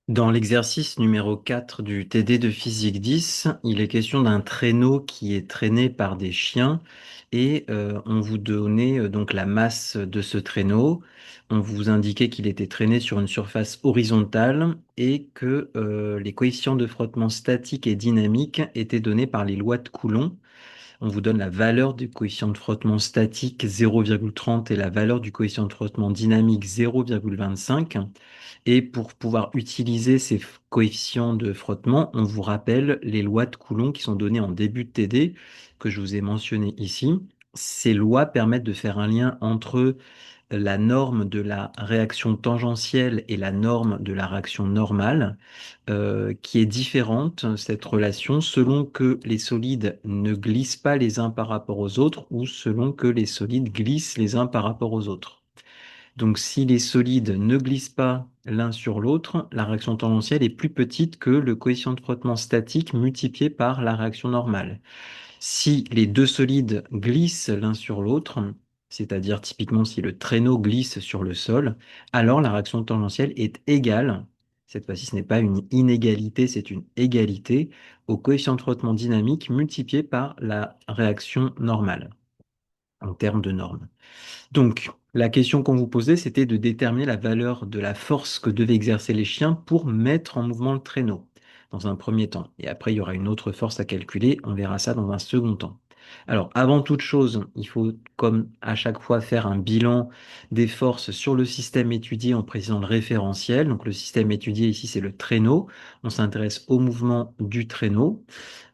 Dans l'exercice numéro 4 du TD de physique 10, il est question d'un traîneau qui est traîné par des chiens et on vous donnait donc la masse de ce traîneau. On vous indiquait qu'il était traîné sur une surface horizontale et que les coefficients de frottement statique et dynamique étaient donnés par les lois de Coulomb. On vous donne la valeur du coefficient de frottement statique 0,30 et la valeur du coefficient de frottement dynamique 0,25. Et pour pouvoir utiliser ces coefficients de frottement, on vous rappelle les lois de Coulomb qui sont données en début de TD, que je vous ai mentionnées ici. Ces lois permettent de faire un lien entre la norme de la réaction tangentielle et la norme de la réaction normale, qui est différente, cette relation, selon que les solides ne glissent pas les uns par rapport aux autres ou selon que les solides glissent les uns par rapport aux autres. Donc, si les solides ne glissent pas l'un sur l'autre, la réaction tangentielle est plus petite que le coefficient de frottement statique multiplié par la réaction normale. Si les deux solides glissent l'un sur l'autre, c'est-à-dire typiquement si le traîneau glisse sur le sol, alors la réaction tangentielle est égale, cette fois-ci ce n'est pas une inégalité, c'est une égalité, au coefficient de frottement dynamique multiplié par la réaction normale, en termes de normes. Donc, la question qu'on vous posait, c'était de déterminer la valeur de la force que devaient exercer les chiens pour mettre en mouvement le traîneau, dans un premier temps. Et après, il y aura une autre force à calculer, on verra ça dans un second temps. Alors, avant toute chose, il faut, comme à chaque fois, faire un bilan des forces sur le système étudié en précisant le référentiel. Donc, le système étudié ici, c'est le traîneau. On s'intéresse au mouvement du traîneau.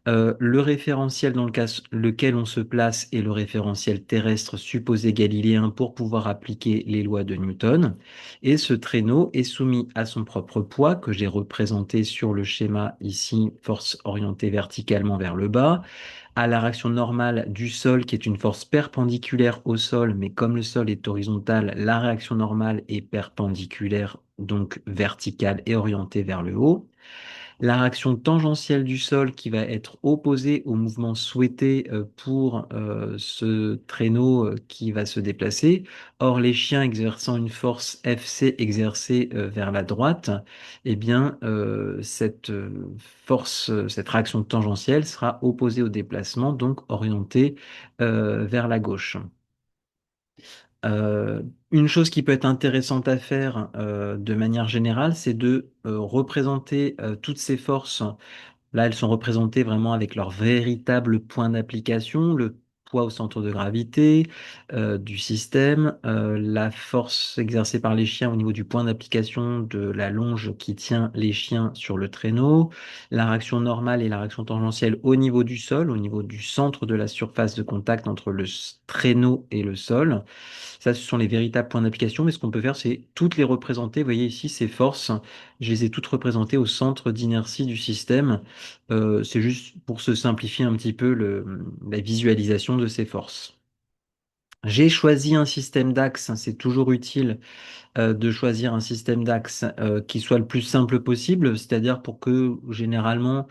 Le référentiel dans lequel on se place est le référentiel terrestre supposé galiléen pour pouvoir appliquer les lois de Newton. Et ce traîneau est soumis à son propre poids que j'ai représenté sur le schéma ici, force orientée verticalement vers le bas, à la réaction normale du sol qui est une force perpendiculaire au sol, mais comme le sol est horizontal, la réaction normale est perpendiculaire, donc verticale et orientée vers le haut. La réaction tangentielle du sol qui va être opposée au mouvement souhaité pour ce traîneau qui va se déplacer. Or, les chiens exerçant une force FC exercée vers la droite, eh bien, cette force, cette réaction tangentielle sera opposée au déplacement, donc orientée vers la gauche. Euh, une chose qui peut être intéressante à faire de manière générale, c'est de représenter toutes ces forces. Là, elles sont représentées vraiment avec leur véritable point d'application, le poids au centre de gravité du système, la force exercée par les chiens au niveau du point d'application de la longe qui tient les chiens sur le traîneau, la réaction normale et la réaction tangentielle au niveau du sol, au niveau du centre de la surface de contact entre le traîneau et le sol. Ça, ce sont les véritables points d'application, mais ce qu'on peut faire, c'est toutes les représenter. Vous voyez ici, ces forces, je les ai toutes représentées au centre d'inertie du système. C'est juste pour se simplifier un petit peu la visualisation de ces forces. J'ai choisi un système d'axe, c'est toujours utile de choisir un système d'axe qui soit le plus simple possible, c'est-à-dire pour que généralement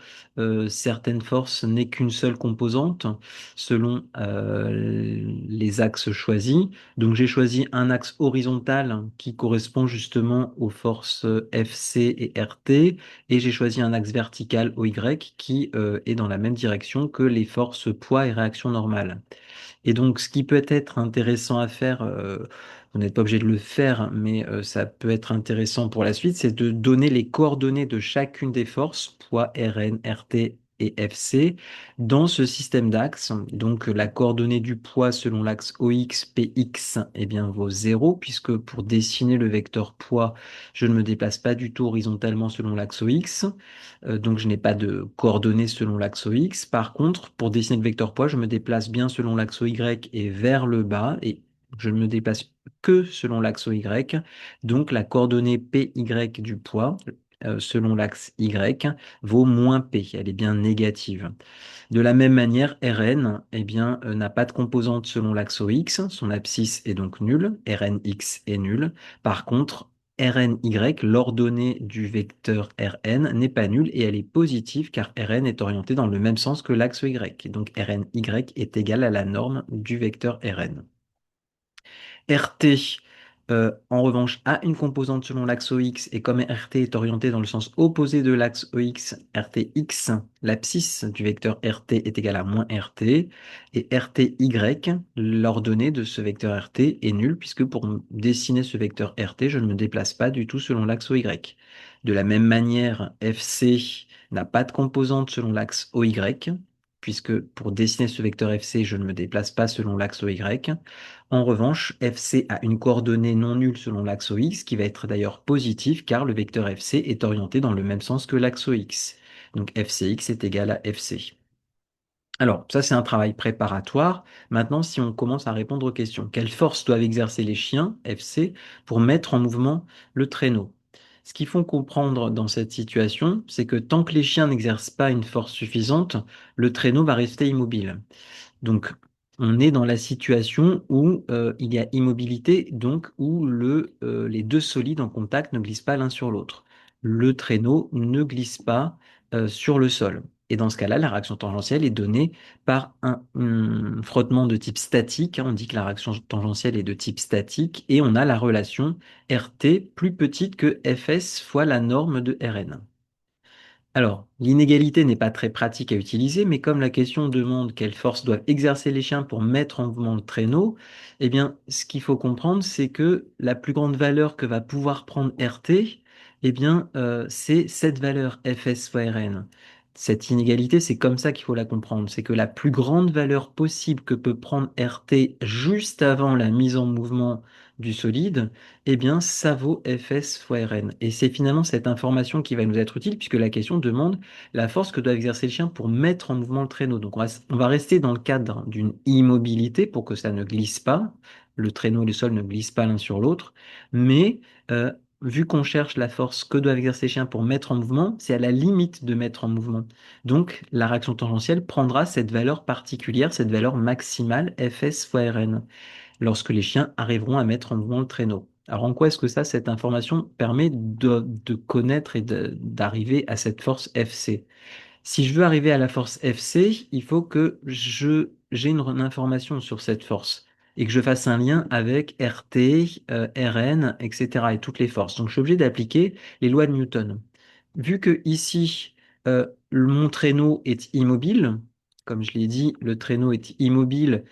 certaines forces n'aient qu'une seule composante selon les axes choisis. Donc j'ai choisi un axe horizontal qui correspond justement aux forces FC et RT et j'ai choisi un axe vertical OY qui est dans la même direction que les forces poids et réaction normale. Et donc, ce qui peut être intéressant à faire, vous n'êtes pas obligé de le faire, mais ça peut être intéressant pour la suite, c'est de donner les coordonnées de chacune des forces, poids Rn, Rt et Fc, dans ce système d'axes. Donc, la coordonnée du poids selon l'axe OX, PX, eh bien, vaut 0, puisque pour dessiner le vecteur poids, je ne me déplace pas du tout horizontalement selon l'axe OX. Donc je n'ai pas de coordonnées selon l'axe X. Par contre, pour dessiner le vecteur poids, je me déplace bien selon l'axe Y et vers le bas, et je ne me déplace que selon l'axe Y. Donc la coordonnée PY du poids, selon l'axe Y, vaut moins P, elle est bien négative. De la même manière, Rn eh bien, n'a pas de composante selon l'axe X, son abscisse est donc nulle, Rnx est nul. Par contre, Rny, l'ordonnée du vecteur Rn, n'est pas nulle et elle est positive car Rn est orienté dans le même sens que l'axe Y. Donc Rny est égal à la norme du vecteur Rn. Rt En revanche, a une composante selon l'axe OX et comme RT est orienté dans le sens opposé de l'axe OX, RTX, l'abscisse du vecteur RT est égal à moins RT et RTY, l'ordonnée de ce vecteur RT est nulle puisque pour dessiner ce vecteur RT, je ne me déplace pas du tout selon l'axe OY. De la même manière, FC n'a pas de composante selon l'axe OY puisque pour dessiner ce vecteur FC, je ne me déplace pas selon l'axe OY. En revanche, FC a une coordonnée non nulle selon l'axe OX, qui va être d'ailleurs positive car le vecteur FC est orienté dans le même sens que l'axe OX. Donc FCX est égal à FC. Alors, ça c'est un travail préparatoire. Maintenant, si on commence à répondre aux questions, quelles forces doivent exercer les chiens, FC, pour mettre en mouvement le traîneau? Ce qu'il faut comprendre dans cette situation, c'est que tant que les chiens n'exercent pas une force suffisante, le traîneau va rester immobile. Donc, on est dans la situation où il y a immobilité, donc où les deux solides en contact ne glissent pas l'un sur l'autre. Le traîneau ne glisse pas sur le sol. Et dans ce cas-là, la réaction tangentielle est donnée par un frottement de type statique. On dit que la réaction tangentielle est de type statique et on a la relation RT plus petite que Fs fois la norme de Rn. Alors, l'inégalité n'est pas très pratique à utiliser, mais comme la question demande quelle force doivent exercer les chiens pour mettre en mouvement le traîneau, eh bien, ce qu'il faut comprendre, c'est que la plus grande valeur que va pouvoir prendre RT, eh bien, c'est cette valeur Fs fois Rn. Cette inégalité, c'est comme ça qu'il faut la comprendre. C'est que la plus grande valeur possible que peut prendre RT juste avant la mise en mouvement du solide, eh bien, ça vaut Fs fois Rn. Et c'est finalement cette information qui va nous être utile puisque la question demande la force que doit exercer le chien pour mettre en mouvement le traîneau. Donc, on va rester dans le cadre d'une immobilité pour que ça ne glisse pas. Le traîneau et le sol ne glissent pas l'un sur l'autre. Mais, vu qu'on cherche la force que doivent exercer les chiens pour mettre en mouvement, c'est à la limite de mettre en mouvement. Donc, la réaction tangentielle prendra cette valeur particulière, cette valeur maximale Fs fois Rn lorsque les chiens arriveront à mettre en mouvement le traîneau. Alors en quoi est-ce que ça, cette information permet de connaître et d'arriver à cette force FC? Si je veux arriver à la force FC, il faut que j'ai une information sur cette force et que je fasse un lien avec RT, Rn, etc. et toutes les forces. Donc je suis obligé d'appliquer les lois de Newton. Vu que ici, mon traîneau est immobile, comme je l'ai dit, le traîneau est immobile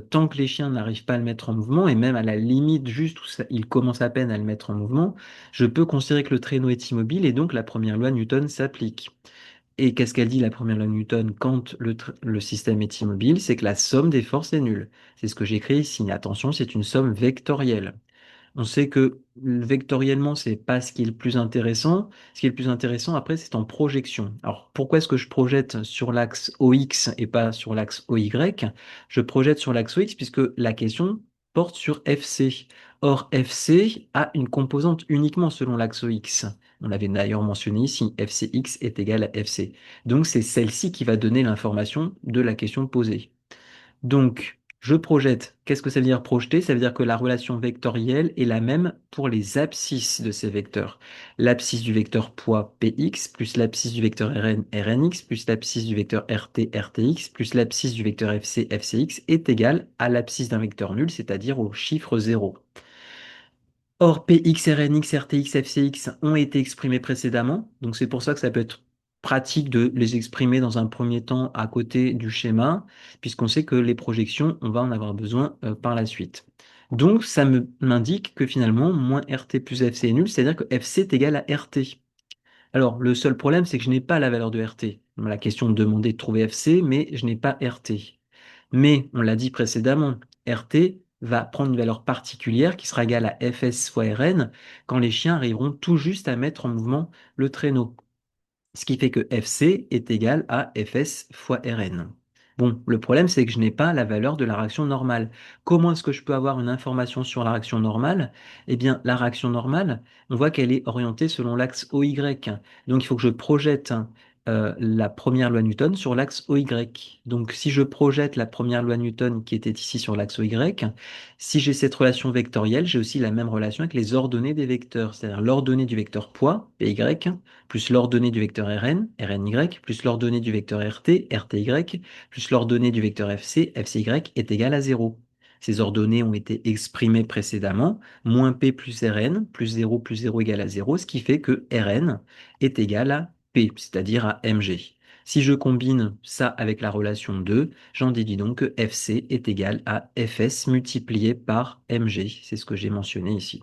tant que les chiens n'arrivent pas à le mettre en mouvement, et même à la limite juste où il commence à peine à le mettre en mouvement, je peux considérer que le traîneau est immobile et donc la première loi de Newton s'applique. Et qu'est-ce qu'elle dit, la première loi de Newton, quand le système est immobile? C'est que la somme des forces est nulle. C'est ce que j'écris ici. Attention, c'est une somme vectorielle. On sait que vectoriellement, c'est pas ce qui est le plus intéressant. Ce qui est le plus intéressant après, c'est en projection. Alors, pourquoi est-ce que je projette sur l'axe OX et pas sur l'axe OY? Je projette sur l'axe OX puisque la question porte sur FC. Or, FC a une composante uniquement selon l'axe OX. On l'avait d'ailleurs mentionné ici, FCX est égal à FC. Donc, c'est celle-ci qui va donner l'information de la question posée. Donc, je projette. Qu'est-ce que ça veut dire projeter? Ça veut dire que la relation vectorielle est la même pour les abscisses de ces vecteurs. L'abscisse du vecteur poids Px plus l'abscisse du vecteur Rn Rnx plus l'abscisse du vecteur Rt Rtx plus l'abscisse du vecteur Fc Fcx est égale à l'abscisse d'un vecteur nul, c'est-à-dire au chiffre 0. Or, Px, Rnx, Rtx, Fcx ont été exprimés précédemment, donc c'est pour ça que ça peut être pratique de les exprimer dans un premier temps à côté du schéma, puisqu'on sait que les projections, on va en avoir besoin par la suite. Donc, ça m'indique que finalement, moins Rt plus Fc est nul, c'est-à-dire que Fc est égal à Rt. Alors, le seul problème, c'est que je n'ai pas la valeur de RT. La question me demandait de trouver FC, mais je n'ai pas RT. Mais, on l'a dit précédemment, RT va prendre une valeur particulière qui sera égale à Fs fois Rn quand les chiens arriveront tout juste à mettre en mouvement le traîneau. Ce qui fait que Fc est égal à Fs fois Rn. Bon, le problème, c'est que je n'ai pas la valeur de la réaction normale. Comment est-ce que je peux avoir une information sur la réaction normale? Eh bien, la réaction normale, on voit qu'elle est orientée selon l'axe OY. Donc, il faut que je projette la première loi Newton sur l'axe OY. Donc, si je projette la première loi Newton qui était ici sur l'axe OY, si j'ai cette relation vectorielle, j'ai aussi la même relation avec les ordonnées des vecteurs, c'est-à-dire l'ordonnée du vecteur poids, PY, plus l'ordonnée du vecteur Rn, Rny, plus l'ordonnée du vecteur Rt, Rty, plus l'ordonnée du vecteur Fc, Fcy est égale à 0. Ces ordonnées ont été exprimées précédemment, moins P plus Rn, plus 0 égale à 0, ce qui fait que Rn est égal à P, c'est-à-dire à Mg. Si je combine ça avec la relation 2, j'en déduis donc que Fc est égal à Fs multiplié par Mg. C'est ce que j'ai mentionné ici.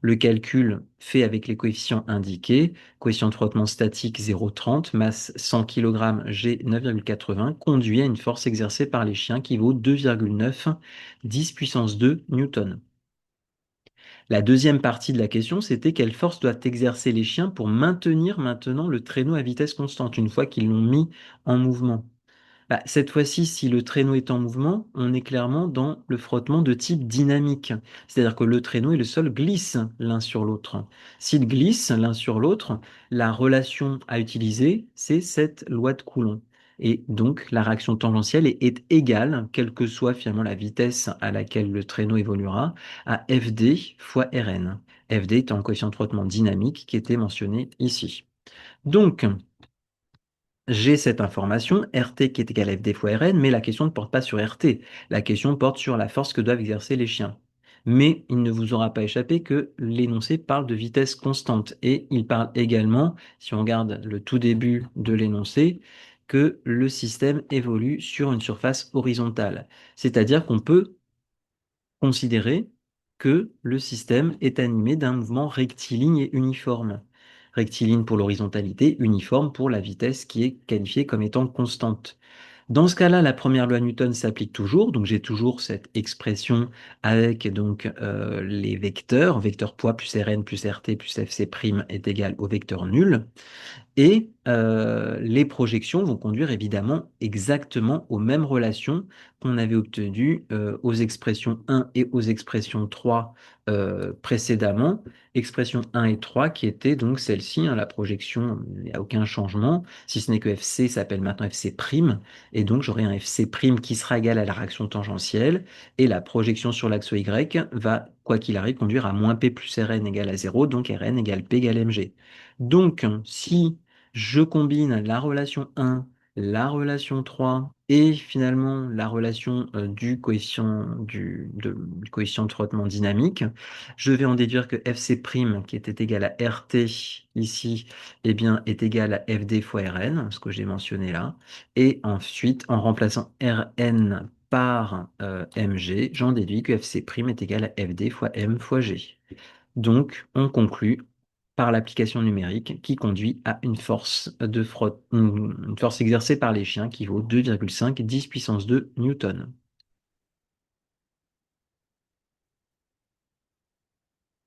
Le calcul fait avec les coefficients indiqués, coefficient de frottement statique 0,30, masse 100 kg, G 9,80, conduit à une force exercée par les chiens qui vaut 2,9 10 puissance 2 newtons. La deuxième partie de la question, c'était quelle force doivent exercer les chiens pour maintenir maintenant le traîneau à vitesse constante une fois qu'ils l'ont mis en mouvement. Bah, cette fois-ci, si le traîneau est en mouvement, on est clairement dans le frottement de type dynamique. C'est-à-dire que le traîneau et le sol glissent l'un sur l'autre. S'ils glissent l'un sur l'autre, la relation à utiliser, c'est cette loi de Coulomb. Et donc, la réaction tangentielle est égale, quelle que soit finalement la vitesse à laquelle le traîneau évoluera, à Fd fois Rn. Fd étant le coefficient de frottement dynamique qui était mentionné ici. Donc, j'ai cette information, RT qui est égal à FD fois RN, mais la question ne porte pas sur RT. La question porte sur la force que doivent exercer les chiens. Mais il ne vous aura pas échappé que l'énoncé parle de vitesse constante. Et il parle également, si on regarde le tout début de l'énoncé, que le système évolue sur une surface horizontale. C'est-à-dire qu'on peut considérer que le système est animé d'un mouvement rectiligne et uniforme. Rectiligne pour l'horizontalité, uniforme pour la vitesse qui est qualifiée comme étant constante. Dans ce cas-là, la première loi Newton s'applique toujours, donc j'ai toujours cette expression avec donc les vecteurs, vecteur poids plus Rn plus Rt plus Fc' est égal au vecteur nul. Et les projections vont conduire évidemment exactement aux mêmes relations qu'on avait obtenues aux expressions 1 et aux expressions 3 précédemment. Expression 1 et 3 qui étaient donc celle-ci, hein, la projection, il n'y a aucun changement, si ce n'est que FC s'appelle maintenant FC', et donc j'aurai un FC' qui sera égal à la réaction tangentielle, et la projection sur l'axe Y va, quoi qu'il arrive, conduire à moins P plus Rn égale à 0, donc Rn égale P égale mg. Donc, si je combine la relation 1, la relation 3 et finalement la relation du coefficient de frottement dynamique. Je vais en déduire que FC', qui était égal à RT ici, eh bien, est égal à FD fois Rn, ce que j'ai mentionné là. Et ensuite, en remplaçant Rn par mg, j'en déduis que FC' est égal à FD fois m fois g. Donc, on conclut par l'application numérique qui conduit à une force une force exercée par les chiens qui vaut 2,5 10 puissance 2 newtons.